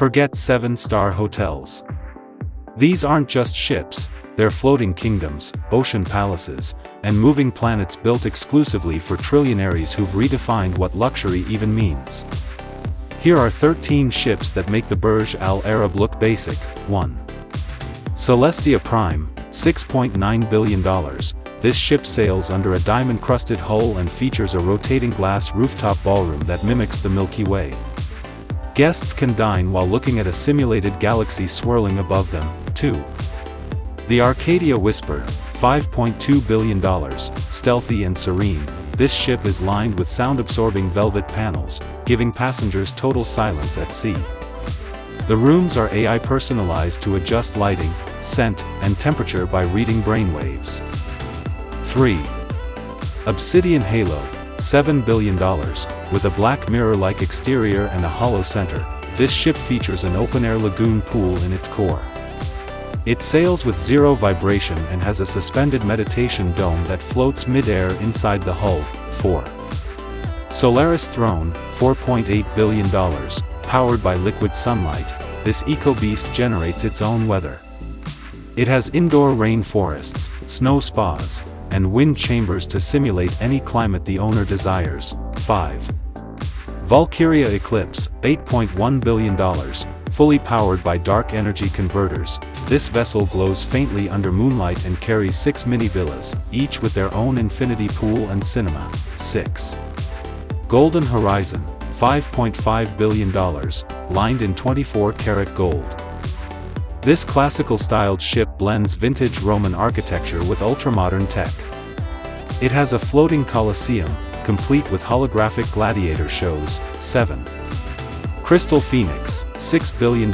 Forget 7-star hotels. These aren't just ships, they're floating kingdoms, ocean palaces, and moving planets built exclusively for trillionaires who've redefined what luxury even means. Here are 13 ships that make the Burj Al Arab look basic. 1. Celestia Prime, $6.9 billion. This ship sails under a diamond-crusted hull and features a rotating glass rooftop ballroom that mimics the Milky Way. Guests can dine while looking at a simulated galaxy swirling above them. 2. The Arcadia Whisper, $5.2 billion, stealthy and serene. This ship is lined with sound-absorbing velvet panels, giving passengers total silence at sea. The rooms are AI personalized to adjust lighting, scent, and temperature by reading brainwaves. 3. Obsidian Halo, $7 billion, with a black mirror-like exterior and a hollow center. This ship features an open-air lagoon pool in its core. It sails with zero vibration and has a suspended meditation dome that floats mid-air inside the hull. 4. Solaris Throne, $4.8 billion, powered by liquid sunlight. This eco-beast generates its own weather. It has indoor rainforests, snow spas, and wind chambers to simulate any climate the owner desires. 5. Valkyria Eclipse, $8.1 billion, fully powered by dark energy converters. This vessel glows faintly under moonlight and carries 6 mini-villas, each with their own infinity pool and cinema. 6. Golden Horizon, $5.5 billion, lined in 24-karat gold. This classical-styled ship blends vintage Roman architecture with ultramodern tech. It has a floating Colosseum, complete with holographic gladiator shows. 7. Crystal Phoenix, $6 billion,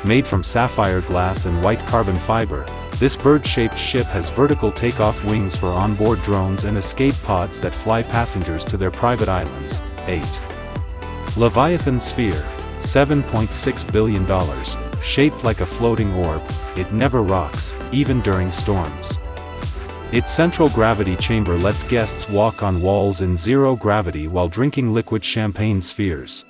made from sapphire glass and white carbon fiber. This bird-shaped ship has vertical takeoff wings for onboard drones and escape pods that fly passengers to their private islands. 8. Leviathan Sphere, $7.6 billion, shaped like a floating orb. It never rocks, even during storms. Its central gravity chamber lets guests walk on walls in zero gravity while drinking liquid champagne spheres.